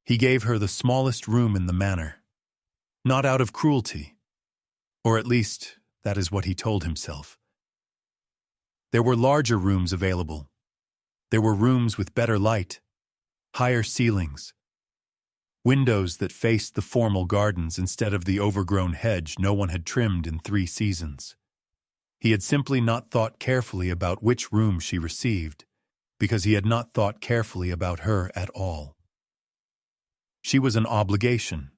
He gave her the smallest room in the manor, not out of cruelty, or at least that is what he told himself. There were larger rooms available. There were rooms with better light, higher ceilings, windows that faced the formal gardens instead of the overgrown hedge no one had trimmed in 3 seasons. He had simply not thought carefully about which room she received, because he had not thought carefully about her at all. She was an obligation,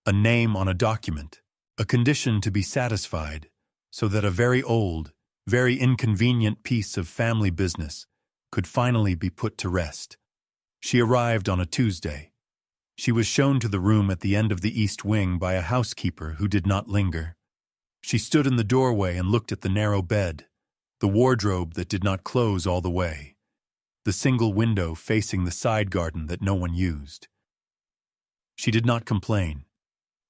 a name on a document, a condition to be satisfied, so that a very old, very inconvenient piece of family business could finally be put to rest. She arrived on a Tuesday. She was shown to the room at the end of the east wing by a housekeeper who did not linger. She stood in the doorway and looked at the narrow bed, the wardrobe that did not close all the way, the single window facing the side garden that no one used. She did not complain.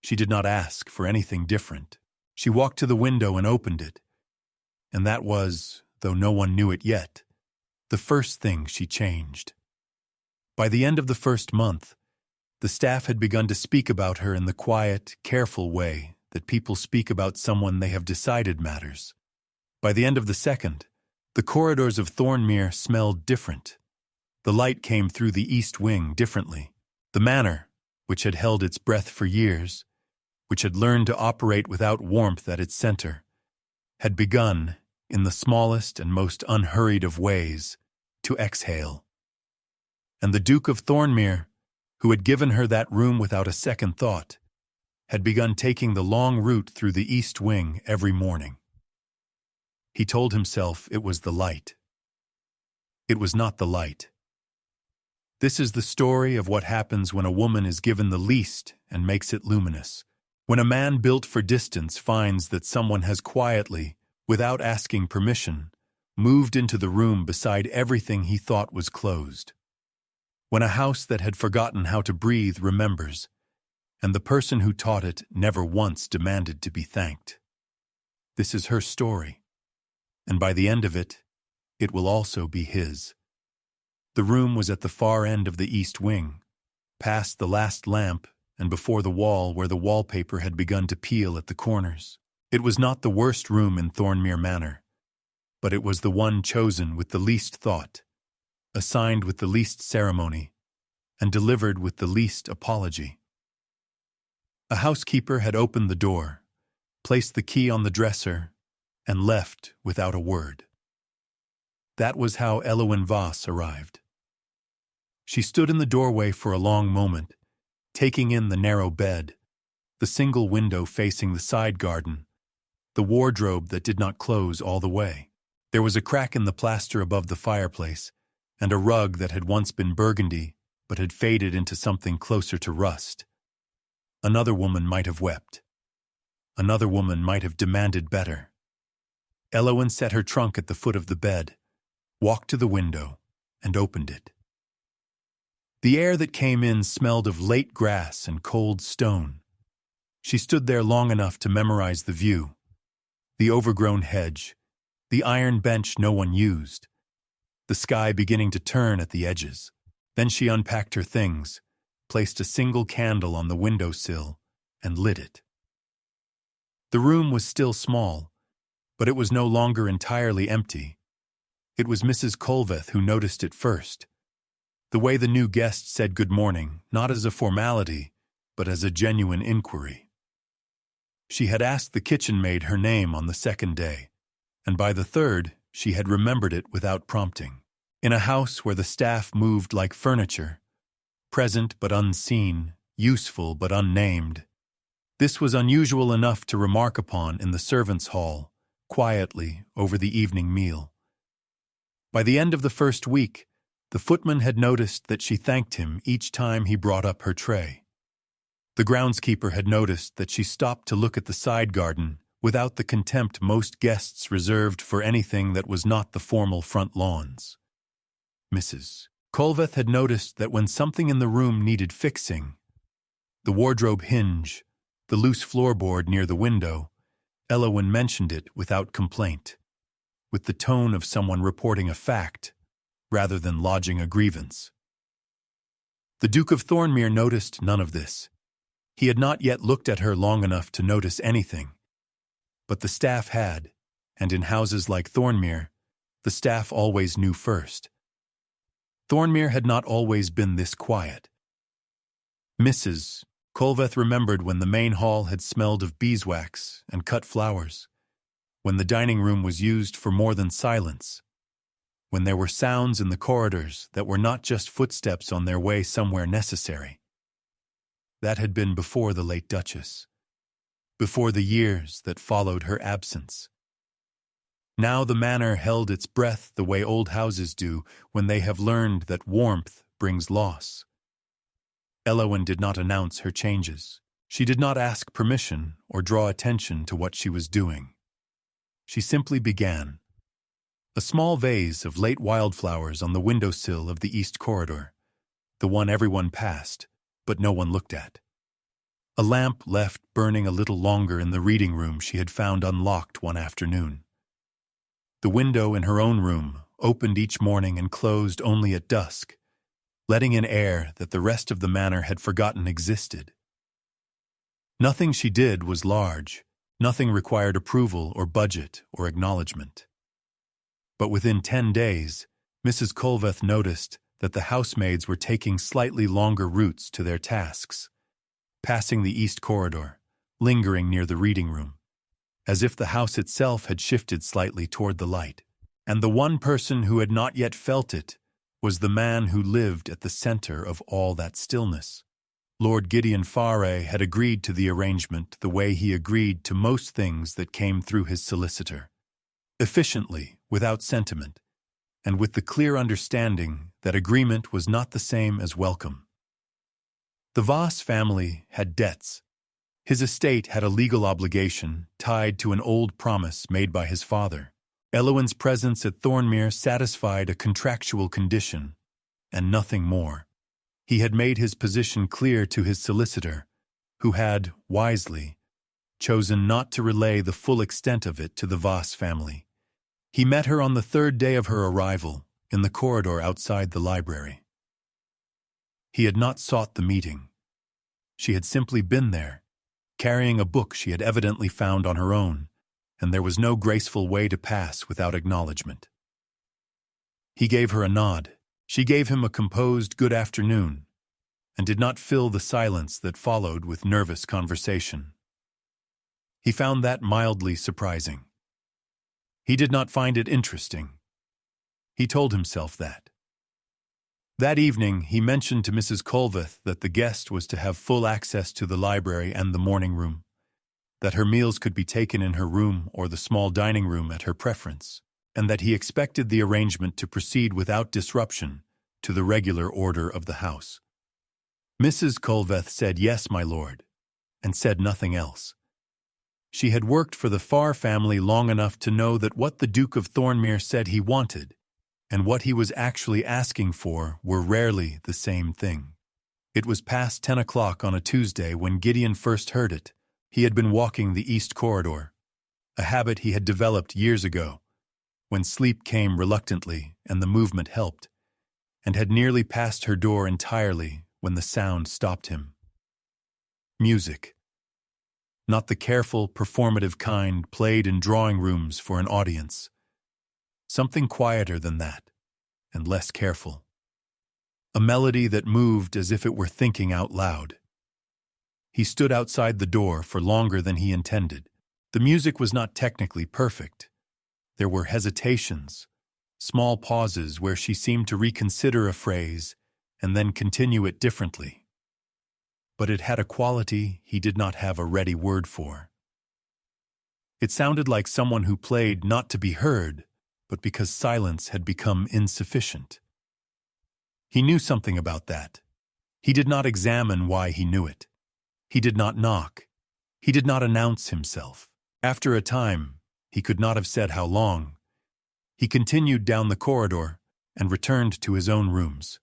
She did not ask for anything different. She walked to the window and opened it. And that was, though no one knew it yet, the first thing she changed. By the end of the first month, the staff had begun to speak about her in the quiet, careful way that people speak about someone they have decided matters. By the end of the second, the corridors of Thornmere smelled different. The light came through the east wing differently. The manor, which had held its breath for years, which had learned to operate without warmth at its center, had begun, in the smallest and most unhurried of ways, to exhale. And the Duke of Thornmere, who had given her that room without a second thought, had begun taking the long route through the east wing every morning. He told himself it was the light. It was not the light. This is the story of what happens when a woman is given the least and makes it luminous. When a man built for distance finds that someone has quietly, without asking permission, moved into the room beside everything he thought was closed. When a house that had forgotten how to breathe remembers, and the person who taught it never once demanded to be thanked. This is her story, and by the end of it, it will also be his. The room was at the far end of the east wing, past the last lamp and before the wall where the wallpaper had begun to peel at the corners. It was not the worst room in Thornmere Manor, but it was the one chosen with the least thought, assigned with the least ceremony, and delivered with the least apology. A housekeeper had opened the door, placed the key on the dresser, and left without a word. That was how Elowen Vass arrived. She stood in the doorway for a long moment, taking in the narrow bed, the single window facing the side garden, the wardrobe that did not close all the way. There was a crack in the plaster above the fireplace, and a rug that had once been burgundy but had faded into something closer to rust. Another woman might have wept. Another woman might have demanded better. Elowen set her trunk at the foot of the bed, walked to the window, and opened it. The air that came in smelled of late grass and cold stone. She stood there long enough to memorize the view, the overgrown hedge, the iron bench no one used, the sky beginning to turn at the edges. Then she unpacked her things, placed a single candle on the windowsill, and lit it. The room was still small, but it was no longer entirely empty. It was Mrs. Colveth who noticed it first. The way the new guest said good morning, not as a formality, but as a genuine inquiry. She had asked the kitchen maid her name on the second day, and by the third, she had remembered it without prompting. In a house where the staff moved like furniture, present but unseen, useful but unnamed, this was unusual enough to remark upon in the servants' hall, quietly, over the evening meal. By the end of the first week, the footman had noticed that she thanked him each time he brought up her tray. The groundskeeper had noticed that she stopped to look at the side garden without the contempt most guests reserved for anything that was not the formal front lawns. Mrs. Colveth had noticed that when something in the room needed fixing, the wardrobe hinge, the loose floorboard near the window, Elowen mentioned it without complaint, with the tone of someone reporting a fact rather than lodging a grievance. The Duke of Thornmere noticed none of this. He had not yet looked at her long enough to notice anything. But the staff had, and in houses like Thornmere, the staff always knew first. Thornmere had not always been this quiet. Mrs. Colveth remembered when the main hall had smelled of beeswax and cut flowers, when the dining room was used for more than silence, when there were sounds in the corridors that were not just footsteps on their way somewhere necessary. That had been before the late Duchess, before the years that followed her absence. Now the manor held its breath the way old houses do when they have learned that warmth brings loss. Elowen did not announce her changes. She did not ask permission or draw attention to what she was doing. She simply began. A small vase of late wildflowers on the windowsill of the east corridor, the one everyone passed, but no one looked at. A lamp left burning a little longer in the reading room she had found unlocked one afternoon. The window in her own room opened each morning and closed only at dusk, letting in air that the rest of the manor had forgotten existed. Nothing she did was large, nothing required approval or budget or acknowledgement. But within 10 days, Mrs. Colveth noticed that the housemaids were taking slightly longer routes to their tasks, passing the east corridor, lingering near the reading room, as if the house itself had shifted slightly toward the light. And the one person who had not yet felt it was the man who lived at the center of all that stillness. Lord Gideon Farre had agreed to the arrangement the way he agreed to most things that came through his solicitor, efficiently, without sentiment, and with the clear understanding that agreement was not the same as welcome. The Vass family had debts. His estate had a legal obligation tied to an old promise made by his father. Elowen's presence at Thornmere satisfied a contractual condition, and nothing more. He had made his position clear to his solicitor, who had, wisely, chosen not to relay the full extent of it to the Vass family. He met her on the 3rd day of her arrival, in the corridor outside the library. He had not sought the meeting. She had simply been there, carrying a book she had evidently found on her own, and there was no graceful way to pass without acknowledgement. He gave her a nod. She gave him a composed good afternoon, and did not fill the silence that followed with nervous conversation. He found that mildly surprising. He did not find it interesting. He told himself that. That evening, he mentioned to Mrs. Colveth that the guest was to have full access to the library and the morning room, that her meals could be taken in her room or the small dining room at her preference, and that he expected the arrangement to proceed without disruption to the regular order of the house. Mrs. Colveth said, "Yes, my lord," and said nothing else. She had worked for the Farre family long enough to know that what the Duke of Thornmere said he wanted, and what he was actually asking for, were rarely the same thing. It was past 10 o'clock on a Tuesday when Gideon first heard it. He had been walking the east corridor, a habit he had developed years ago, when sleep came reluctantly and the movement helped, and had nearly passed her door entirely when the sound stopped him. Music. Not the careful, performative kind played in drawing rooms for an audience. Something quieter than that, and less careful. A melody that moved as if it were thinking out loud. He stood outside the door for longer than he intended. The music was not technically perfect. There were hesitations, small pauses where she seemed to reconsider a phrase and then continue it differently. But it had a quality he did not have a ready word for. It sounded like someone who played not to be heard, but because silence had become insufficient. He knew something about that. He did not examine why he knew it. He did not knock. He did not announce himself. After a time, he could not have said how long, he continued down the corridor and returned to his own rooms.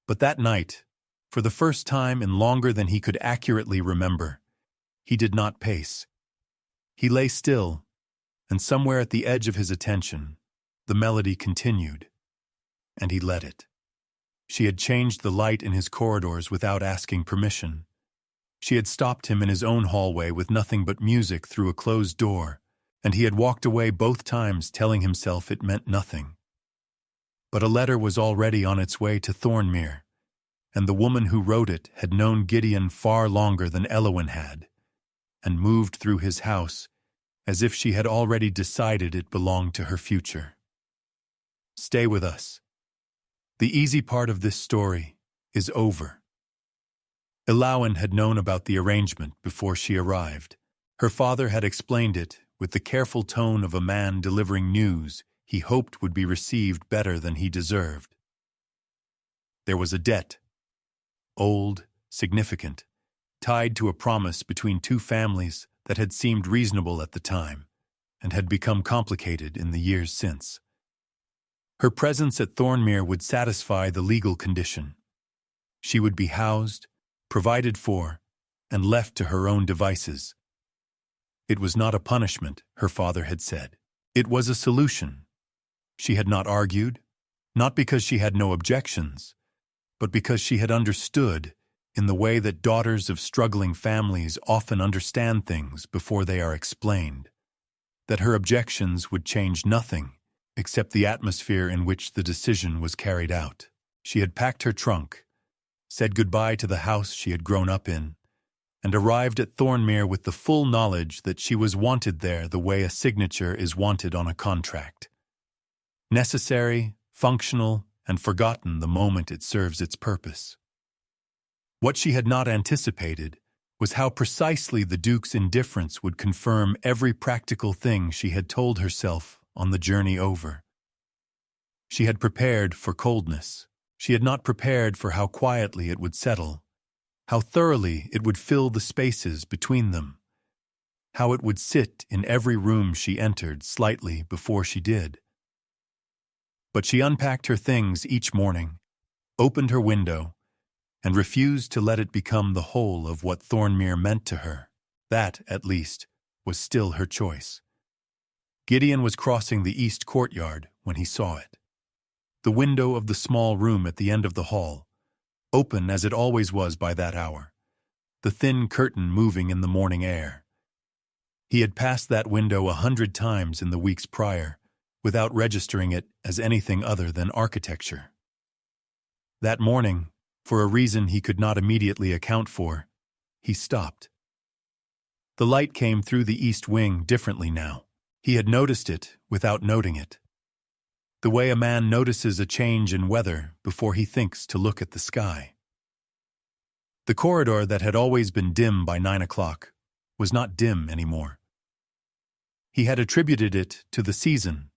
But that night, for the first time in longer than he could accurately remember, he did not pace. He lay still, and somewhere at the edge of his attention, the melody continued, and he let it. She had changed the light in his corridors without asking permission. She had stopped him in his own hallway with nothing but music through a closed door, and he had walked away both times telling himself it meant nothing. But a letter was already on its way to Thornmere, and the woman who wrote it had known Gideon far longer than Elowen had, and moved through his house as if she had already decided it belonged to her future. Stay with us. The easy part of this story is over. Elowen had known about the arrangement before she arrived. Her father had explained it with the careful tone of a man delivering news he hoped would be received better than he deserved. There was a debt, old, significant, tied to a promise between two families that had seemed reasonable at the time and had become complicated in the years since. Her presence at Thornmere would satisfy the legal condition. She would be housed, provided for, and left to her own devices. It was not a punishment, her father had said. It was a solution. She had not argued, not because she had no objections, but because she had understood, in the way that daughters of struggling families often understand things before they are explained, that her objections would change nothing except the atmosphere in which the decision was carried out. She had packed her trunk, said goodbye to the house she had grown up in, and arrived at Thornmere with the full knowledge that she was wanted there the way a signature is wanted on a contract. Necessary, functional, and forgotten the moment it serves its purpose. What she had not anticipated was how precisely the Duke's indifference would confirm every practical thing she had told herself on the journey over. She had prepared for coldness. She had not prepared for how quietly it would settle, how thoroughly it would fill the spaces between them, how it would sit in every room she entered slightly before she did. But she unpacked her things each morning, opened her window, and refused to let it become the whole of what Thornmere meant to her. That, at least, was still her choice. Gideon was crossing the east courtyard when he saw it. The window of the small room at the end of the hall, open as it always was by that hour, the thin curtain moving in the morning air. He had passed that window 100 times in the weeks prior, without registering it as anything other than architecture. That morning, for a reason he could not immediately account for, he stopped. The light came through the east wing differently now. He had noticed it without noting it. The way a man notices a change in weather before he thinks to look at the sky. The corridor that had always been dim by 9 o'clock was not dim anymore. He had attributed it to the season,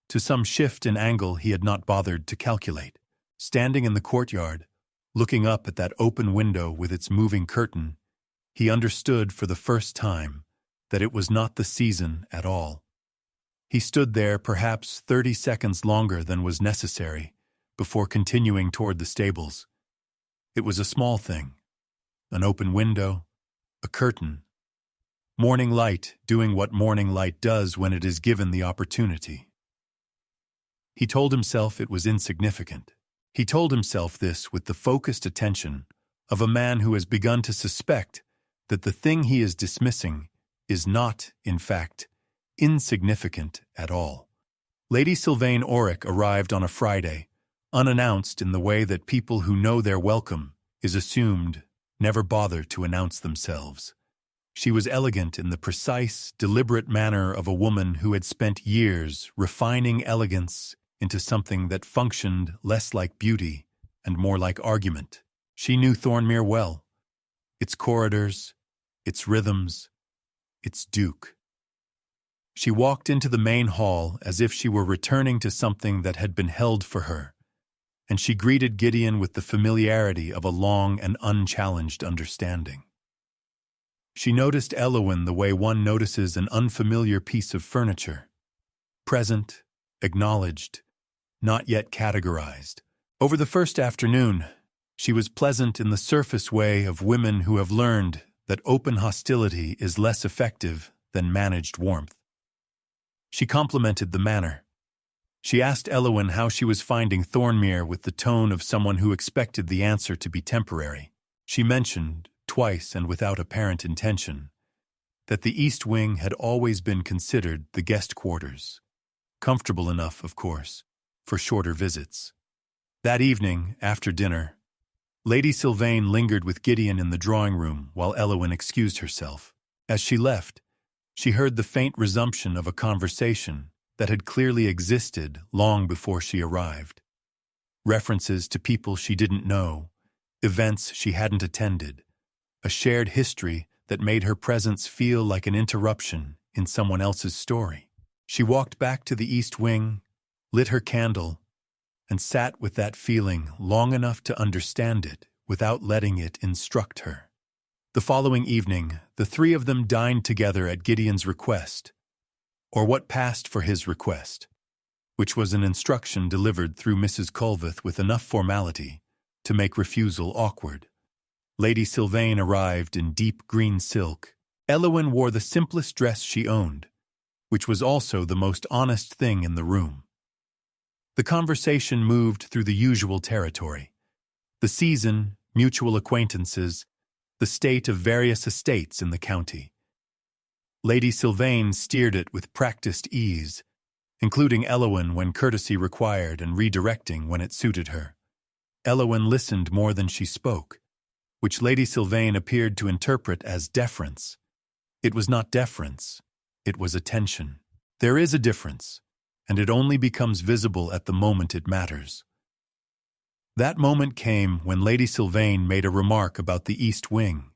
to some shift in angle he had not bothered to calculate. Standing in the courtyard, looking up at that open window with its moving curtain, he understood for the first time that it was not the season at all. He stood there perhaps 30 seconds longer than was necessary before continuing toward the stables. It was a small thing, an open window, a curtain. Morning light doing what morning light does when it is given the opportunity. He told himself it was insignificant. He told himself this with the focused attention of a man who has begun to suspect that the thing he is dismissing is not, in fact, insignificant at all. Lady Sylvane arrived on a Friday, unannounced in the way that people who know their welcome is assumed never bother to announce themselves. She was elegant in the precise, deliberate manner of a woman who had spent years refining elegance into something that functioned less like beauty and more like argument. She knew Thornmere well, its corridors, its rhythms, its Duke. She walked into the main hall as if she were returning to something that had been held for her, and she greeted Gideon with the familiarity of a long and unchallenged understanding. She noticed Elowen the way one notices an unfamiliar piece of furniture, present, acknowledged, not yet categorized. Over the first afternoon, she was pleasant in the surface way of women who have learned that open hostility is less effective than managed warmth. She complimented the manor. She asked Elowen how she was finding Thornmere with the tone of someone who expected the answer to be temporary. She mentioned, twice and without apparent intention, that the East Wing had always been considered the guest quarters. Comfortable enough, of course, for shorter visits. That evening, after dinner, Lady Sylvane lingered with Gideon in the drawing room while Elowen excused herself. As she left, she heard the faint resumption of a conversation that had clearly existed long before she arrived. References to people she didn't know, events she hadn't attended, a shared history that made her presence feel like an interruption in someone else's story. She walked back to the East Wing, lit her candle, and sat with that feeling long enough to understand it without letting it instruct her. The following evening, the three of them dined together at Gideon's request, or what passed for his request, which was an instruction delivered through Mrs. Culveth with enough formality to make refusal awkward. Lady Sylvane arrived in deep green silk. Elowen wore the simplest dress she owned, which was also the most honest thing in the room. The conversation moved through the usual territory: the season, mutual acquaintances, the state of various estates in the county. Lady Sylvane steered it with practiced ease, including Elowen when courtesy required and redirecting when it suited her. Elowen listened more than she spoke, which Lady Sylvane appeared to interpret as deference. It was not deference, it was attention. There is a difference, and it only becomes visible at the moment it matters. That moment came when Lady Sylvane made a remark about the East Wing,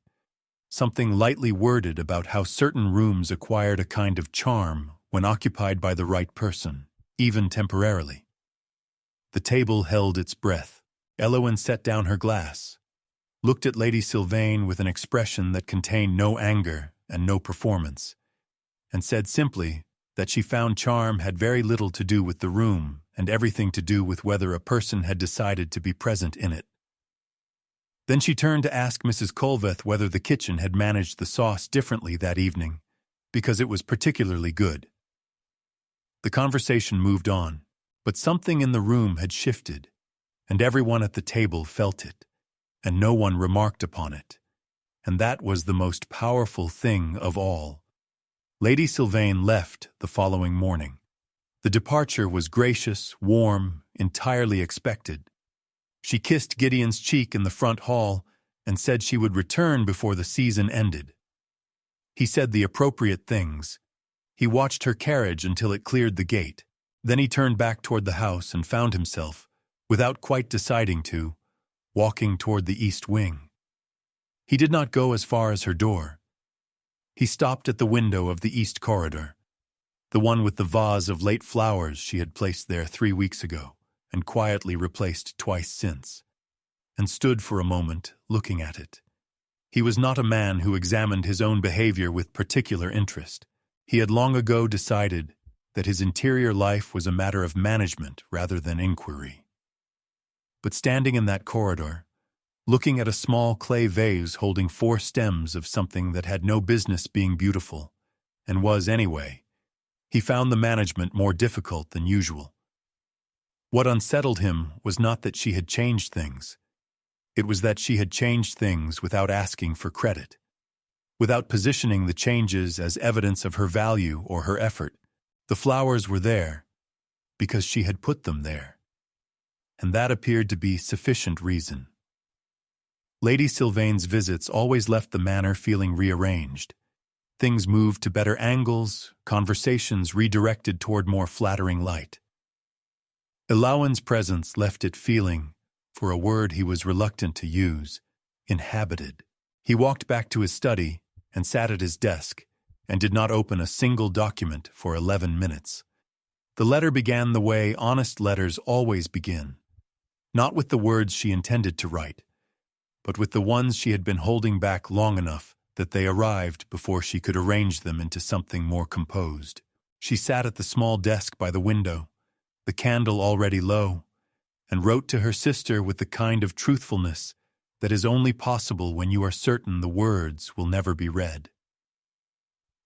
something lightly worded about how certain rooms acquired a kind of charm when occupied by the right person, even temporarily. The table held its breath. Elowen set down her glass, looked at Lady Sylvane with an expression that contained no anger and no performance, and said simply that she found charm had very little to do with the room and everything to do with whether a person had decided to be present in it. Then she turned to ask Mrs. Culveth whether the kitchen had managed the sauce differently that evening, because it was particularly good. The conversation moved on, but something in the room had shifted, and everyone at the table felt it, and no one remarked upon it, and that was the most powerful thing of all. Lady Sylvane left the following morning. The departure was gracious, warm, entirely expected. She kissed Gideon's cheek in the front hall and said she would return before the season ended. He said the appropriate things. He watched her carriage until it cleared the gate. Then he turned back toward the house and found himself, without quite deciding to, walking toward the East Wing. He did not go as far as her door. He stopped at the window of the East Corridor, the one with the vase of late flowers she had placed there 3 weeks ago and quietly replaced twice since, and stood for a moment looking at it. He was not a man who examined his own behavior with particular interest. He had long ago decided that his interior life was a matter of management rather than inquiry. But standing in that corridor, looking at a small clay vase holding 4 stems of something that had no business being beautiful, and was anyway, he found the management more difficult than usual. What unsettled him was not that she had changed things. It was that she had changed things without asking for credit, without positioning the changes as evidence of her value or her effort. The flowers were there because she had put them there, and that appeared to be sufficient reason. Lady Sylvane's visits always left the manor feeling rearranged. Things moved to better angles, conversations redirected toward more flattering light. Elowen's presence left it feeling, for a word he was reluctant to use, inhabited. He walked back to his study and sat at his desk, and did not open a single document for 11 minutes. The letter began the way honest letters always begin, not with the words she intended to write, but with the ones she had been holding back long enough that they arrived before she could arrange them into something more composed. She sat at the small desk by the window, the candle already low, and wrote to her sister with the kind of truthfulness that is only possible when you are certain the words will never be read.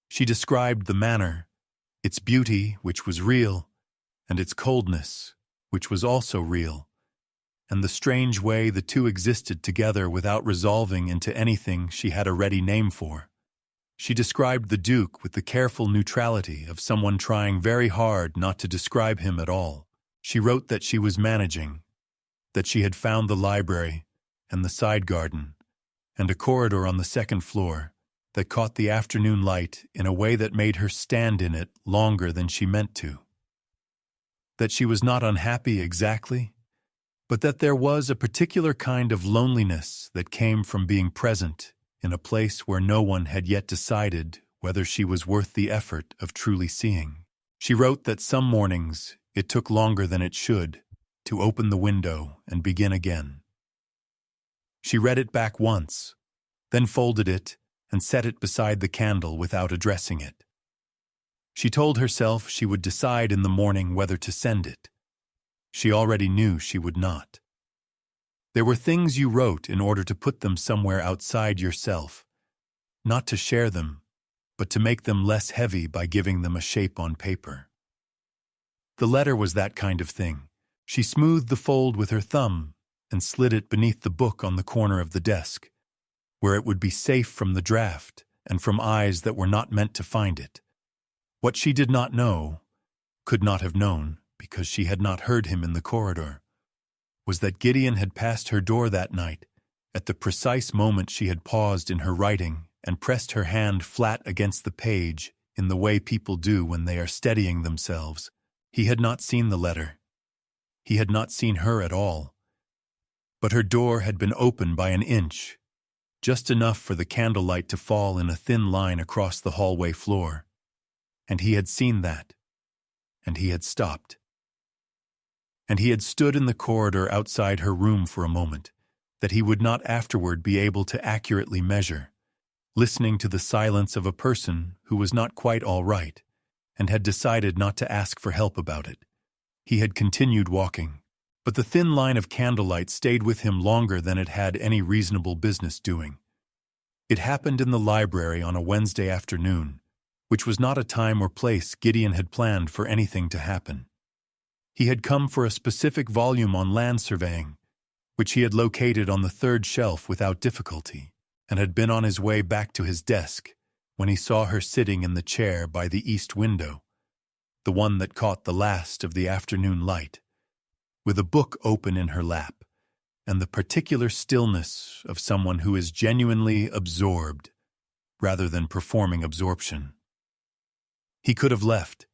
She described the manor, its beauty, which was real, and its coldness, which was also real, and the strange way the two existed together without resolving into anything she had a ready name for. She described the Duke with the careful neutrality of someone trying very hard not to describe him at all. She wrote that she was managing, that she had found the library and the side garden, and a corridor on the second floor that caught the afternoon light in a way that made her stand in it longer than she meant to. That she was not unhappy exactly, but that there was a particular kind of loneliness that came from being present in a place where no one had yet decided whether she was worth the effort of truly seeing. She wrote that some mornings it took longer than it should to open the window and begin again. She read it back once, then folded it and set it beside the candle without addressing it. She told herself she would decide in the morning whether to send it. She already knew she would not. There were things you wrote in order to put them somewhere outside yourself, not to share them, but to make them less heavy by giving them a shape on paper. The letter was that kind of thing. She smoothed the fold with her thumb and slid it beneath the book on the corner of the desk, where it would be safe from the draft and from eyes that were not meant to find it. What she did not know, could not have known, because she had not heard him in the corridor, was that Gideon had passed her door that night, at the precise moment she had paused in her writing and pressed her hand flat against the page in the way people do when they are steadying themselves. He had not seen the letter. He had not seen her at all. But her door had been open by an inch, just enough for the candlelight to fall in a thin line across the hallway floor. And he had seen that, and he had stopped. And he had stood in the corridor outside her room for a moment, that he would not afterward be able to accurately measure, listening to the silence of a person who was not quite all right, and had decided not to ask for help about it. He had continued walking, but the thin line of candlelight stayed with him longer than it had any reasonable business doing. It happened in the library on a Wednesday afternoon, which was not a time or place Gideon had planned for anything to happen. He had come for a specific volume on land surveying, which he had located on the third shelf without difficulty, and had been on his way back to his desk when he saw her sitting in the chair by the east window, the one that caught the last of the afternoon light, with a book open in her lap, and the particular stillness of someone who is genuinely absorbed, rather than performing absorption. He could have left.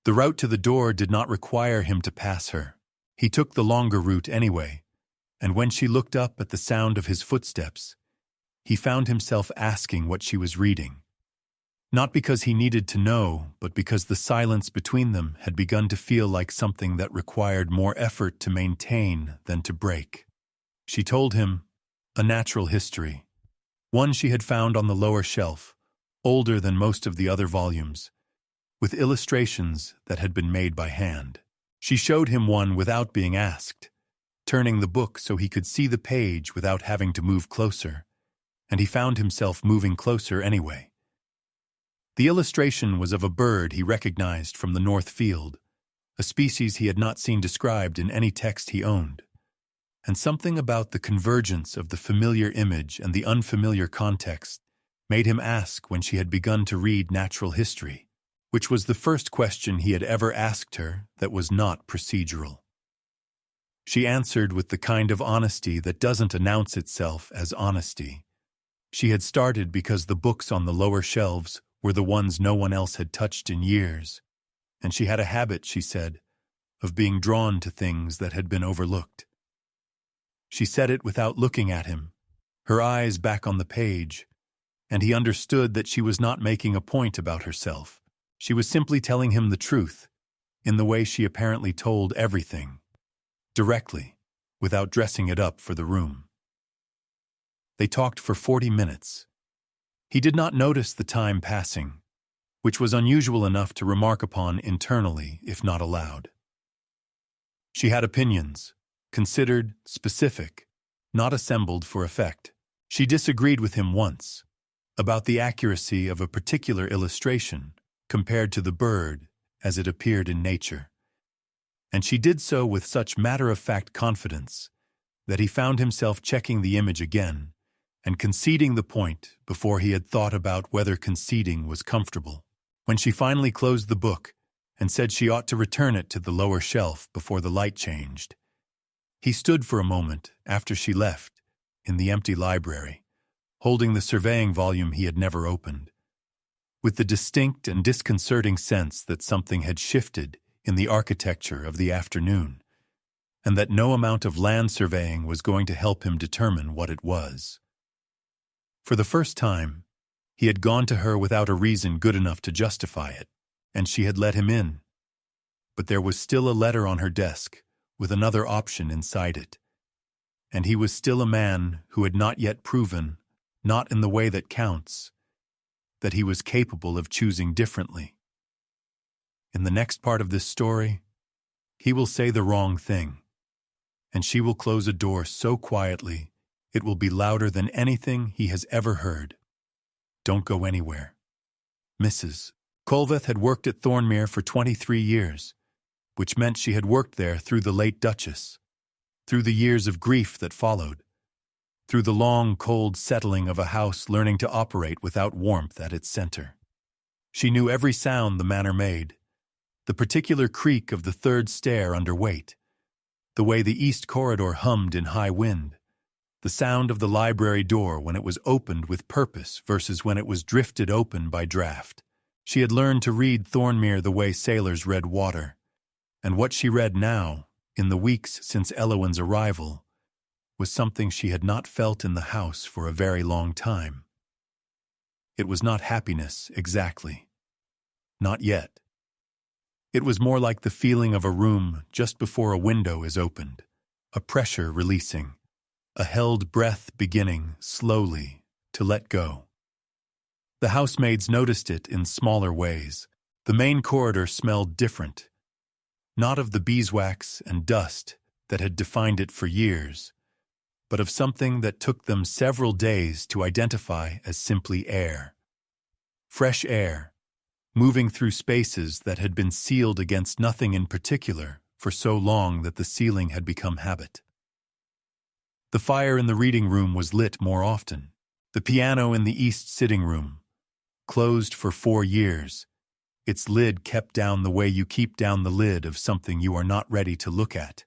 The route to the door did not require him to pass her. He took the longer route anyway, and when she looked up at the sound of his footsteps, he found himself asking what she was reading. Not because he needed to know, but because the silence between them had begun to feel like something that required more effort to maintain than to break. She told him, a natural history, one she had found on the lower shelf, older than most of the other volumes, with illustrations that had been made by hand. She showed him one without being asked, turning the book so he could see the page without having to move closer, and he found himself moving closer anyway. The illustration was of a bird he recognized from the North Field, a species he had not seen described in any text he owned, and something about the convergence of the familiar image and the unfamiliar context made him ask when she had begun to read natural history, which was the first question he had ever asked her that was not procedural. She answered with the kind of honesty that doesn't announce itself as honesty. She had started because the books on the lower shelves were the ones no one else had touched in years, and she had a habit, she said, of being drawn to things that had been overlooked. She said it without looking at him, her eyes back on the page, and he understood that she was not making a point about herself. She was simply telling him the truth, in the way she apparently told everything, directly, without dressing it up for the room. They talked for 40 minutes. He did not notice the time passing, which was unusual enough to remark upon internally, if not aloud. She had opinions, considered, specific, not assembled for effect. She disagreed with him once, about the accuracy of a particular illustration compared to the bird as it appeared in nature. and she did so with such matter-of-fact confidence that he found himself checking the image again and conceding the point before he had thought about whether conceding was comfortable. When she finally closed the book and said she ought to return it to the lower shelf before the light changed, he stood for a moment after she left in the empty library, holding the surveying volume he had never opened, with the distinct and disconcerting sense that something had shifted in the architecture of the afternoon, and that no amount of land surveying was going to help him determine what it was. For the first time, he had gone to her without a reason good enough to justify it, and she had let him in. But there was still a letter on her desk with another option inside it, and he was still a man who had not yet proven, not in the way that counts, that he was capable of choosing differently. In the next part of this story, he will say the wrong thing, and she will close a door so quietly it will be louder than anything he has ever heard. Don't go anywhere. Mrs. Colveth had worked at Thornmere for 23 years, which meant she had worked there through the late Duchess, through the years of grief that followed, through the long, cold settling of a house learning to operate without warmth at its center. She knew every sound the manor made, the particular creak of the third stair under weight, the way the east corridor hummed in high wind, the sound of the library door when it was opened with purpose versus when it was drifted open by draft. She had learned to read Thornmere the way sailors read water, and what she read now, in the weeks since Elowen's arrival, was something she had not felt in the house for a very long time. It was not happiness, exactly. Not yet. It was more like the feeling of a room just before a window is opened, a pressure releasing, a held breath beginning, slowly, to let go. The housemaids noticed it in smaller ways. The main corridor smelled different, not of the beeswax and dust that had defined it for years, but of something that took them several days to identify as simply air. Fresh air, moving through spaces that had been sealed against nothing in particular for so long that the ceiling had become habit. The fire in the reading room was lit more often. The piano in the east sitting room, closed for 4 years, its lid kept down the way you keep down the lid of something you are not ready to look at,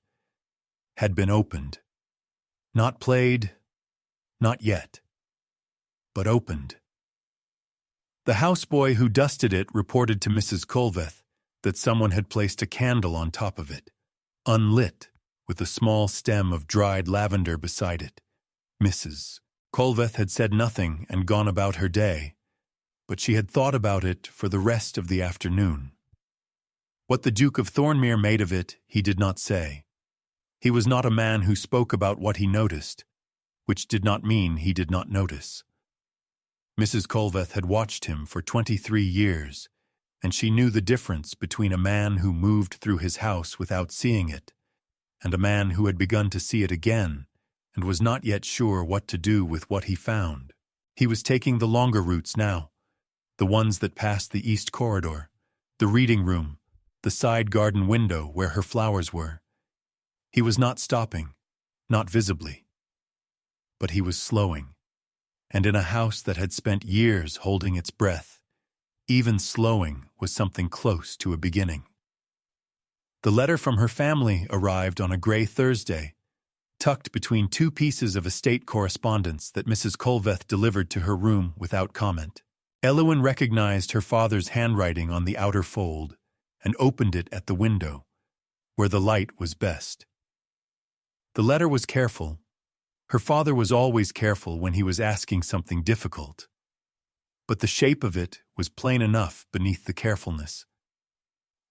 had been opened. Not played, not yet, but opened. The houseboy who dusted it reported to Mrs. Colveth that someone had placed a candle on top of it, unlit, with a small stem of dried lavender beside it. Mrs. Colveth had said nothing and gone about her day, but she had thought about it for the rest of the afternoon. What the Duke of Thornmere made of it, he did not say. He was not a man who spoke about what he noticed, which did not mean he did not notice. Mrs. Colveth had watched him for 23 years, and she knew the difference between a man who moved through his house without seeing it, and a man who had begun to see it again and was not yet sure what to do with what he found. He was taking the longer routes now, the ones that passed the east corridor, the reading room, the side garden window where her flowers were. He was not stopping, not visibly. But he was slowing, and in a house that had spent years holding its breath, even slowing was something close to a beginning. The letter from her family arrived on a gray Thursday, tucked between 2 pieces of estate correspondence that Mrs. Colveth delivered to her room without comment. Elowen recognized her father's handwriting on the outer fold and opened it at the window, where the light was best. The letter was careful. Her father was always careful when he was asking something difficult. But the shape of it was plain enough beneath the carefulness.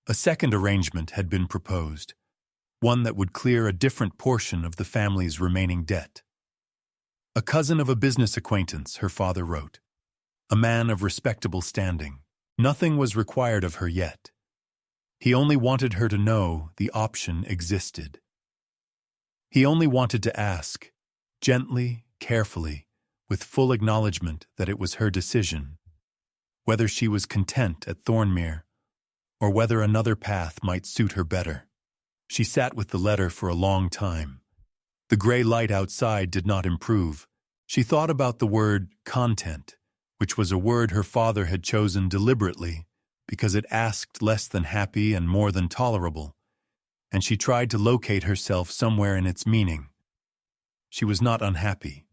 A second arrangement had been proposed, one that would clear a different portion of the family's remaining debt. A cousin of a business acquaintance, her father wrote. A man of respectable standing. Nothing was required of her yet. He only wanted her to know the option existed. He only wanted to ask, gently, carefully, with full acknowledgement that it was her decision, whether she was content at Thornmere, or whether another path might suit her better. She sat with the letter for a long time. The gray light outside did not improve. She thought about the word content, which was a word her father had chosen deliberately because it asked less than happy and more than tolerable, and she tried to locate herself somewhere in its meaning. She was not unhappy.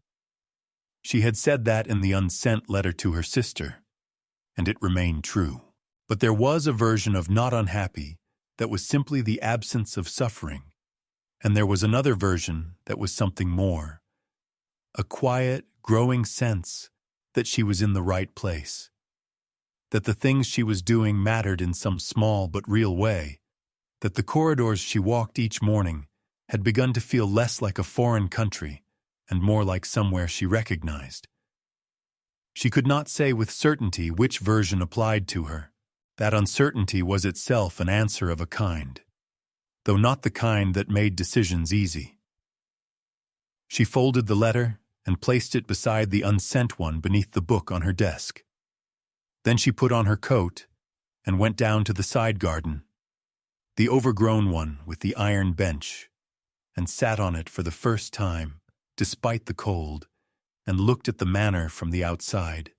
She had said that in the unsent letter to her sister, and it remained true. But there was a version of not unhappy that was simply the absence of suffering, and there was another version that was something more, a quiet, growing sense that she was in the right place, that the things she was doing mattered in some small but real way, that the corridors she walked each morning had begun to feel less like a foreign country and more like somewhere she recognized. She could not say with certainty which version applied to her. That uncertainty was itself an answer of a kind, though not the kind that made decisions easy. She folded the letter and placed it beside the unsent one beneath the book on her desk. Then she put on her coat and went down to the side garden, the overgrown one with the iron bench, and sat on it for the first time, despite the cold, and looked at the manor from the outside.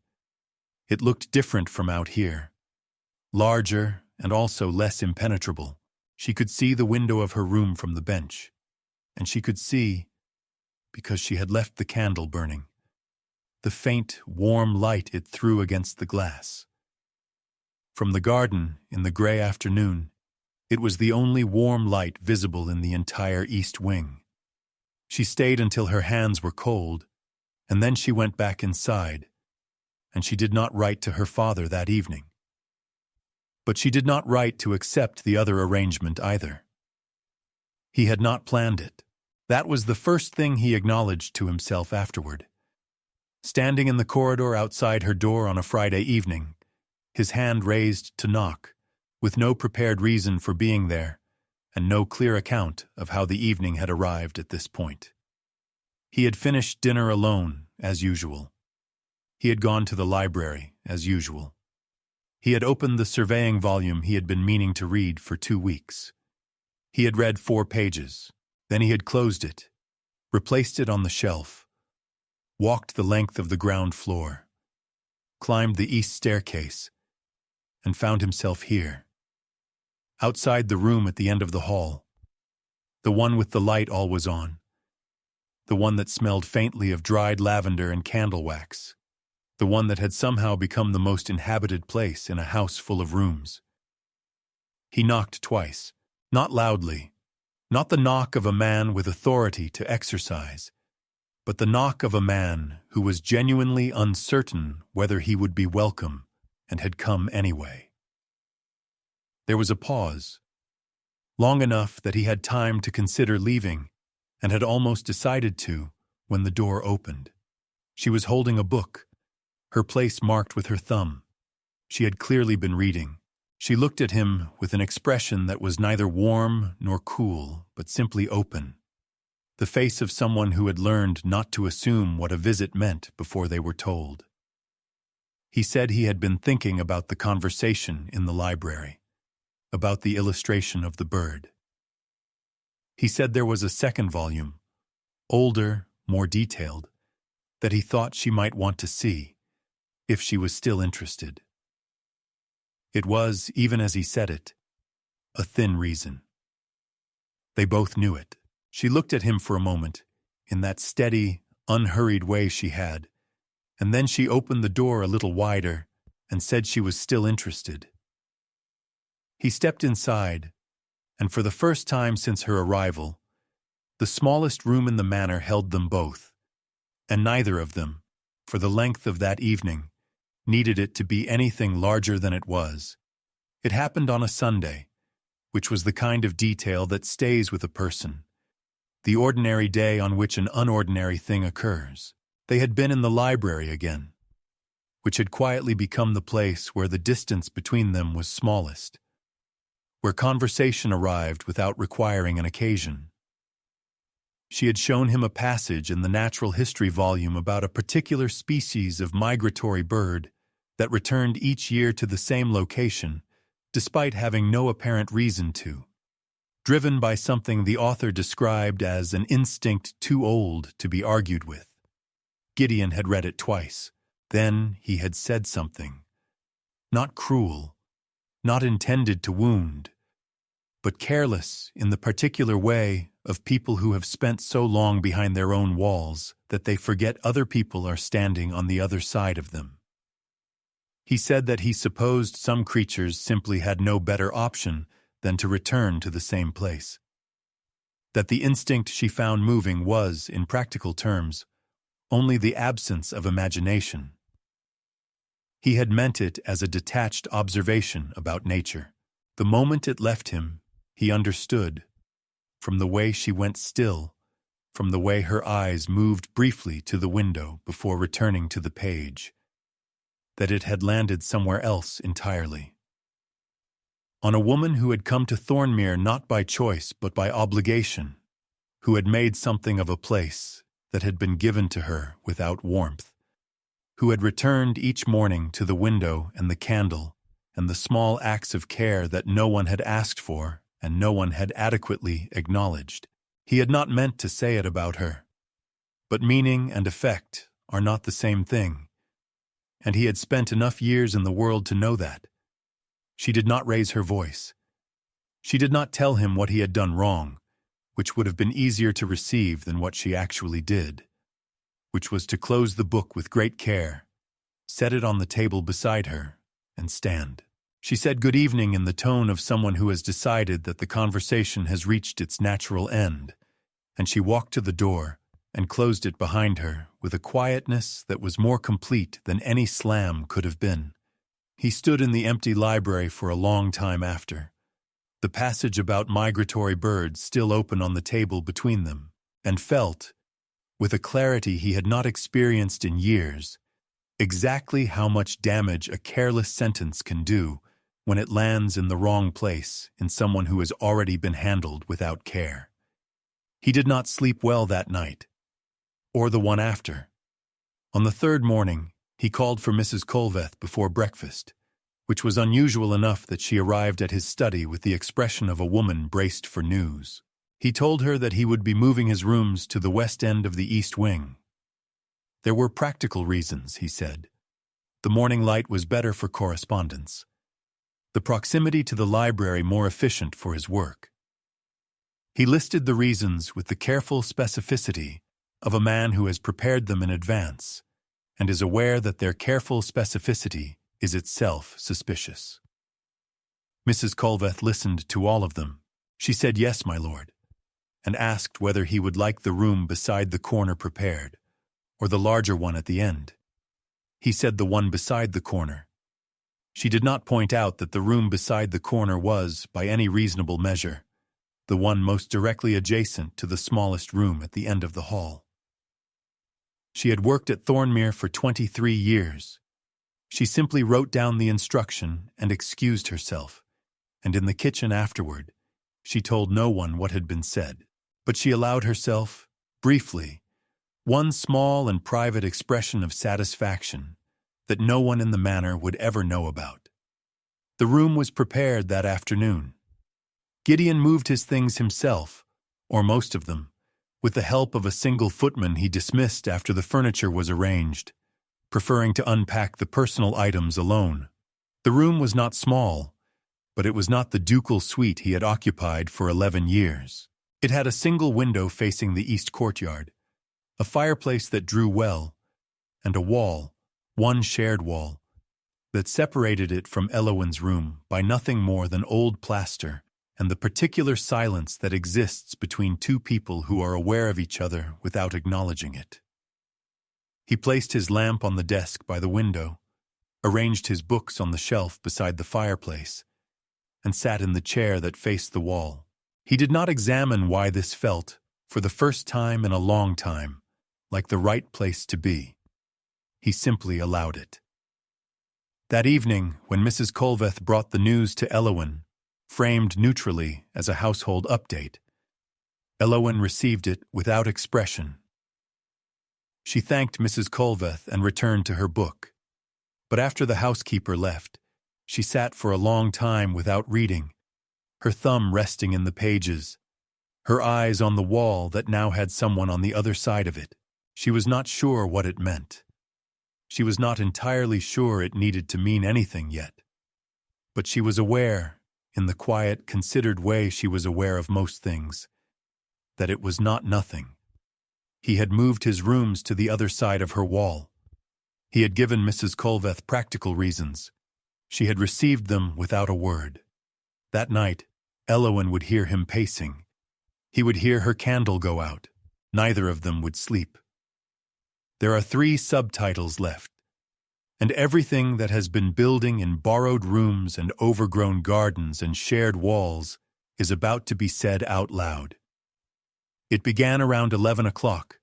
It looked different from out here. Larger and also less impenetrable. She could see the window of her room from the bench, and she could see, because she had left the candle burning, the faint, warm light it threw against the glass. From the garden, in the gray afternoon, it was the only warm light visible in the entire east wing. She stayed until her hands were cold, and then she went back inside, and she did not write to her father that evening. But she did not write to accept the other arrangement either. He had not planned it. That was the first thing he acknowledged to himself afterward. Standing in the corridor outside her door on a Friday evening, his hand raised to knock, with no prepared reason for being there, and no clear account of how the evening had arrived at this point. He had finished dinner alone, as usual. He had gone to the library, as usual. He had opened the surveying volume he had been meaning to read for 2 weeks. He had read 4 pages. Then he had closed it, replaced it on the shelf, walked the length of the ground floor, climbed the east staircase, and found himself here, outside the room at the end of the hall, the one with the light always on, the one that smelled faintly of dried lavender and candle wax, the one that had somehow become the most inhabited place in a house full of rooms. He knocked twice, not loudly, not the knock of a man with authority to exercise, but the knock of a man who was genuinely uncertain whether he would be welcome and had come anyway. There was a pause, long enough that he had time to consider leaving, and had almost decided to, when the door opened. She was holding a book, her place marked with her thumb. She had clearly been reading. She looked at him with an expression that was neither warm nor cool, but simply open. The face of someone who had learned not to assume what a visit meant before they were told. He said he had been thinking about the conversation in the library, about the illustration of the bird. He said there was a second volume, older, more detailed, that he thought she might want to see, if she was still interested. It was, even as he said it, a thin reason. They both knew it. She looked at him for a moment, in that steady, unhurried way she had, and then she opened the door a little wider and said she was still interested. He stepped inside, and for the first time since her arrival, the smallest room in the manor held them both, and neither of them, for the length of that evening, needed it to be anything larger than it was. It happened on a Sunday, which was the kind of detail that stays with a person, the ordinary day on which an unordinary thing occurs. They had been in the library again, which had quietly become the place where the distance between them was smallest, where conversation arrived without requiring an occasion. She had shown him a passage in the natural history volume about a particular species of migratory bird that returned each year to the same location, despite having no apparent reason to. driven by something the author described as an instinct too old to be argued with. Gideon had read it twice. Then he had said something. Not cruel, not intended to wound, but careless in the particular way of people who have spent so long behind their own walls that they forget other people are standing on the other side of them. He said that he supposed some creatures simply had no better option than to return to the same place. That the instinct she found moving was, in practical terms, only the absence of imagination. He had meant it as a detached observation about nature. The moment it left him, he understood, from the way she went still, from the way her eyes moved briefly to the window before returning to the page, that it had landed somewhere else entirely. On a woman who had come to Thornmere not by choice but by obligation, who had made something of a place that had been given to her without warmth, who had returned each morning to the window and the candle and the small acts of care that no one had asked for and no one had adequately acknowledged. He had not meant to say it about her. But meaning and effect are not the same thing, and he had spent enough years in the world to know that. She did not raise her voice. She did not tell him what he had done wrong, which would have been easier to receive than what she actually did, which was to close the book with great care, set it on the table beside her, and stand. She said good evening in the tone of someone who has decided that the conversation has reached its natural end, and she walked to the door and closed it behind her with a quietness that was more complete than any slam could have been. He stood in the empty library for a long time after, the passage about migratory birds still open on the table between them, and felt, with a clarity he had not experienced in years, exactly how much damage a careless sentence can do when it lands in the wrong place in someone who has already been handled without care. He did not sleep well that night, or the one after. On the third morning, he called for Mrs. Colveth before breakfast, which was unusual enough that she arrived at his study with the expression of a woman braced for news. He told her that he would be moving his rooms to the west end of the east wing. There were practical reasons, he said. The morning light was better for correspondence. The proximity to the library more efficient for his work. He listed the reasons with the careful specificity of a man who has prepared them in advance and is aware that their careful specificity is itself suspicious. Mrs. Colveth listened to all of them. She said, "Yes, my lord," and asked whether he would like the room beside the corner prepared, or the larger one at the end. He said the one beside the corner. She did not point out that the room beside the corner was, by any reasonable measure, the one most directly adjacent to the smallest room at the end of the hall. She had worked at Thornmere for 23 years. She simply wrote down the instruction and excused herself, and in the kitchen afterward, she told no one what had been said. But she allowed herself, briefly, one small and private expression of satisfaction that no one in the manor would ever know about. The room was prepared that afternoon. Gideon moved his things himself, or most of them, with the help of a single footman he dismissed after the furniture was arranged, preferring to unpack the personal items alone. The room was not small, but it was not the ducal suite he had occupied for 11 years. It had a single window facing the east courtyard, a fireplace that drew well, and a wall, one shared wall, that separated it from Elowen's room by nothing more than old plaster and the particular silence that exists between two people who are aware of each other without acknowledging it. He placed his lamp on the desk by the window, arranged his books on the shelf beside the fireplace, and sat in the chair that faced the wall. He did not examine why this felt, for the first time in a long time, like the right place to be. He simply allowed it. That evening, when Mrs. Colveth brought the news to Elowen, framed neutrally as a household update, Elowen received it without expression. She thanked Mrs. Colveth and returned to her book. But after the housekeeper left, she sat for a long time without reading, her thumb resting in the pages, her eyes on the wall that now had someone on the other side of it. She was not sure what it meant. She was not entirely sure it needed to mean anything yet. But she was aware, in the quiet, considered way she was aware of most things, that it was not nothing. He had moved his rooms to the other side of her wall. He had given Mrs. Colveth practical reasons. She had received them without a word. That night, Elowen would hear him pacing. He would hear her candle go out. Neither of them would sleep. There are 3 subtitles left, and everything that has been building in borrowed rooms and overgrown gardens and shared walls is about to be said out loud. It began around 11 o'clock,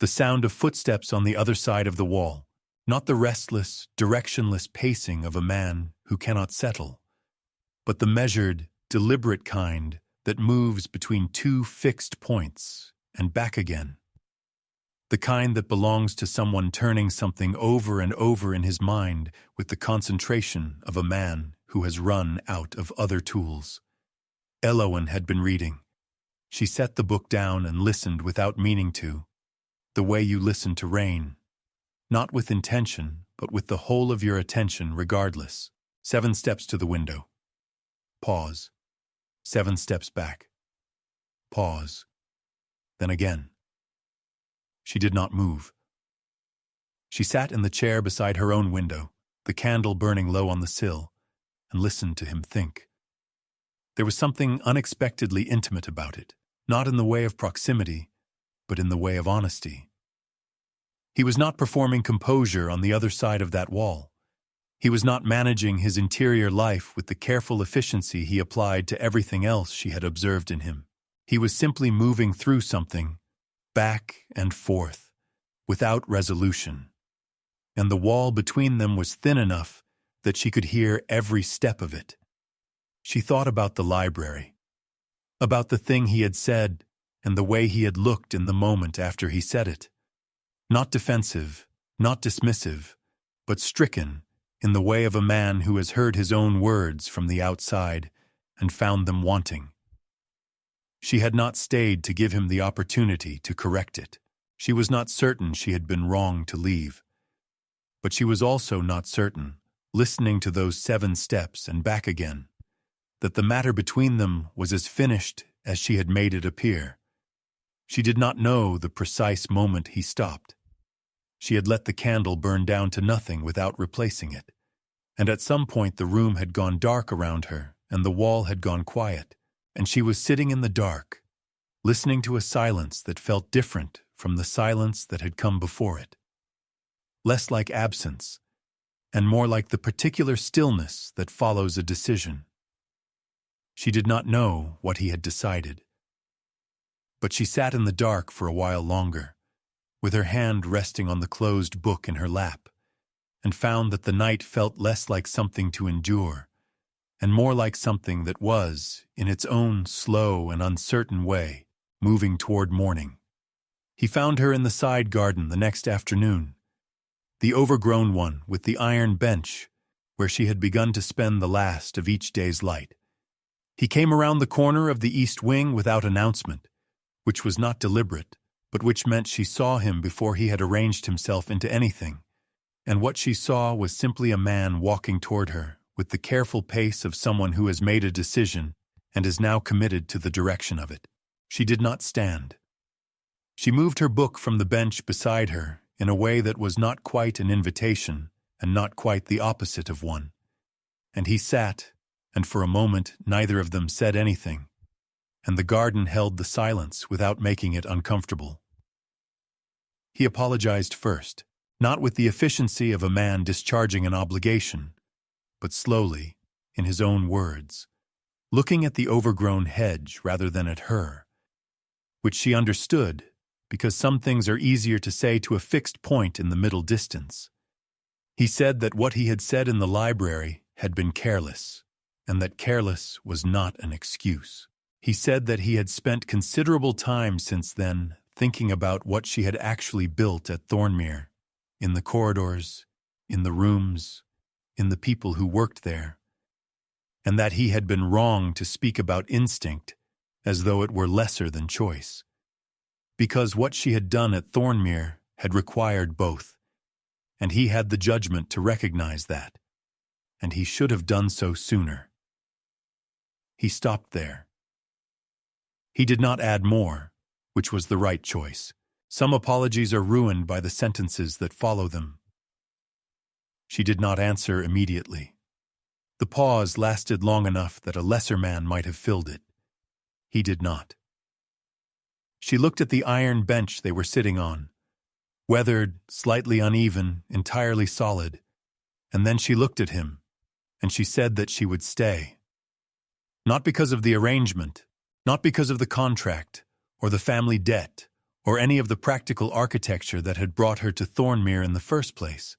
the sound of footsteps on the other side of the wall, not the restless, directionless pacing of a man who cannot settle, but the measured, deliberate kind that moves between 2 fixed points and back again. The kind that belongs to someone turning something over and over in his mind with the concentration of a man who has run out of other tools. Elowen had been reading. She set the book down and listened without meaning to, the way you listen to rain, not with intention, but with the whole of your attention regardless. 7 steps to the window. Pause. 7 steps back. Pause. Then again. She did not move. She sat in the chair beside her own window, the candle burning low on the sill, and listened to him think. There was something unexpectedly intimate about it, not in the way of proximity, but in the way of honesty. He was not performing composure on the other side of that wall. He was not managing his interior life with the careful efficiency he applied to everything else she had observed in him. He was simply moving through something, back and forth, without resolution. And the wall between them was thin enough that she could hear every step of it. She thought about the library, about the thing he had said and the way he had looked in the moment after he said it. Not defensive, not dismissive, but stricken in the way of a man who has heard his own words from the outside and found them wanting. She had not stayed to give him the opportunity to correct it. She was not certain she had been wrong to leave. But she was also not certain, listening to those 7 steps and back again, that the matter between them was as finished as she had made it appear. She did not know the precise moment he stopped. She had let the candle burn down to nothing without replacing it, and at some point the room had gone dark around her and the wall had gone quiet, and she was sitting in the dark, listening to a silence that felt different from the silence that had come before it. Less like absence, and more like the particular stillness that follows a decision. She did not know what he had decided. But she sat in the dark for a while longer, with her hand resting on the closed book in her lap, and found that the night felt less like something to endure, and more like something that was, in its own slow and uncertain way, moving toward morning. He found her in the side garden the next afternoon, the overgrown one with the iron bench where she had begun to spend the last of each day's light. He came around the corner of the east wing without announcement, which was not deliberate, but which meant she saw him before he had arranged himself into anything, and what she saw was simply a man walking toward her with the careful pace of someone who has made a decision and is now committed to the direction of it. She did not stand. She moved her book from the bench beside her in a way that was not quite an invitation and not quite the opposite of one. And he sat, and for a moment neither of them said anything, and the garden held the silence without making it uncomfortable. He apologized first, not with the efficiency of a man discharging an obligation, but slowly, in his own words, looking at the overgrown hedge rather than at her, which she understood because some things are easier to say to a fixed point in the middle distance. He said that what he had said in the library had been careless, and that careless was not an excuse. He said that he had spent considerable time since then thinking about what she had actually built at Thornmere, in the corridors, in the rooms, in the people who worked there, and that he had been wrong to speak about instinct as though it were lesser than choice, because what she had done at Thornmere had required both, and he had the judgment to recognize that, and he should have done so sooner. He stopped there. He did not add more, which was the right choice. Some apologies are ruined by the sentences that follow them. She did not answer immediately. The pause lasted long enough that a lesser man might have filled it. He did not. She looked at the iron bench they were sitting on, weathered, slightly uneven, entirely solid, and then she looked at him, and she said that she would stay. Not because of the arrangement, not because of the contract, or the family debt, or any of the practical architecture that had brought her to Thornmere in the first place.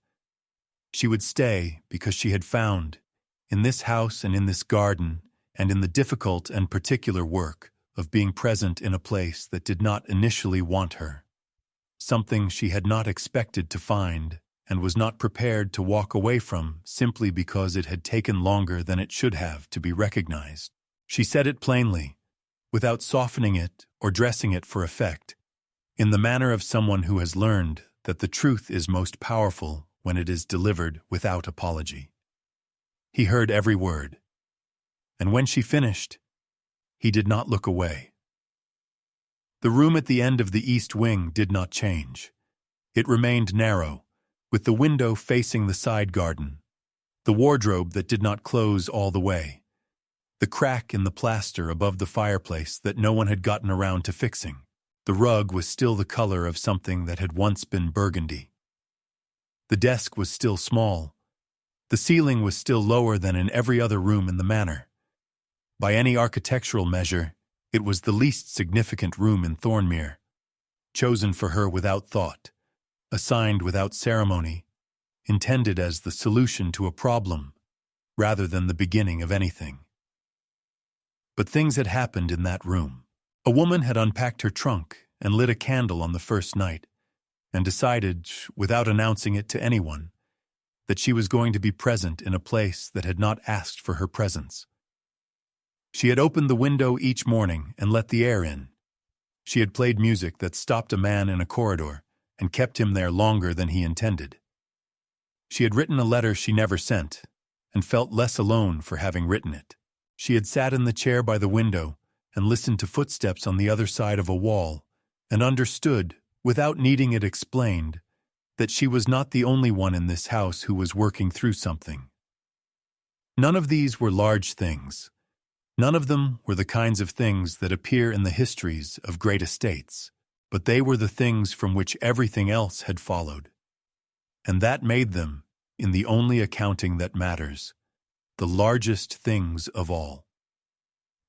She would stay because she had found, in this house and in this garden, and in the difficult and particular work of being present in a place that did not initially want her, something she had not expected to find and was not prepared to walk away from simply because it had taken longer than it should have to be recognized. She said it plainly, without softening it or dressing it for effect, in the manner of someone who has learned that the truth is most powerful when it is delivered without apology. He heard every word, and when she finished, he did not look away. The room at the end of the east wing did not change. It remained narrow, with the window facing the side garden, the wardrobe that did not close all the way, the crack in the plaster above the fireplace that no one had gotten around to fixing. The rug was still the color of something that had once been burgundy. The desk was still small. The ceiling was still lower than in every other room in the manor. By any architectural measure, it was the least significant room in Thornmere, chosen for her without thought, assigned without ceremony, intended as the solution to a problem, rather than the beginning of anything. But things had happened in that room. A woman had unpacked her trunk and lit a candle on the first night, and decided, without announcing it to anyone, that she was going to be present in a place that had not asked for her presence. She had opened the window each morning and let the air in. She had played music that stopped a man in a corridor and kept him there longer than he intended. She had written a letter she never sent, and felt less alone for having written it. She had sat in the chair by the window and listened to footsteps on the other side of a wall, and understood, without needing it explained, that she was not the only one in this house who was working through something. None of these were large things. None of them were the kinds of things that appear in the histories of great estates, but they were the things from which everything else had followed. And that made them, in the only accounting that matters, the largest things of all.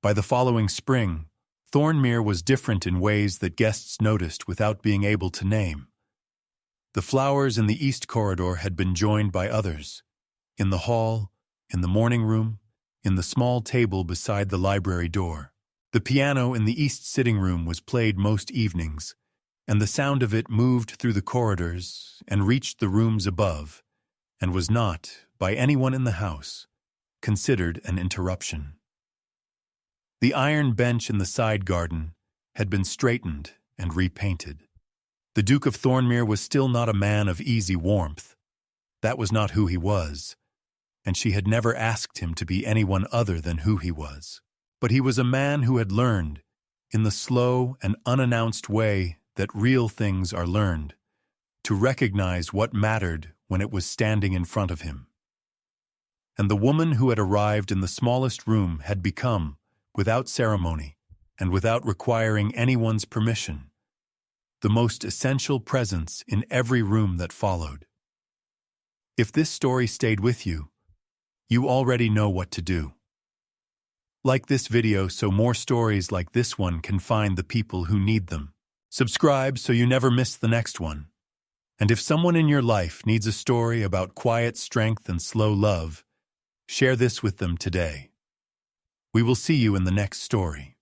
By the following spring, Thornmere was different in ways that guests noticed without being able to name. The flowers in the east corridor had been joined by others, in the hall, in the morning room, in the small table beside the library door. The piano in the east sitting room was played most evenings, and the sound of it moved through the corridors and reached the rooms above, and was not, by anyone in the house, considered an interruption. The iron bench in the side garden had been straightened and repainted. The Duke of Thornmere was still not a man of easy warmth. That was not who he was, and she had never asked him to be anyone other than who he was. But he was a man who had learned, in the slow and unannounced way that real things are learned, to recognize what mattered when it was standing in front of him. And the woman who had arrived in the smallest room had become, without ceremony and without requiring anyone's permission, the most essential presence in every room that followed. If this story stayed with you, you already know what to do. Like this video so more stories like this one can find the people who need them. Subscribe so you never miss the next one. And if someone in your life needs a story about quiet strength and slow love, share this with them today. We will see you in the next story.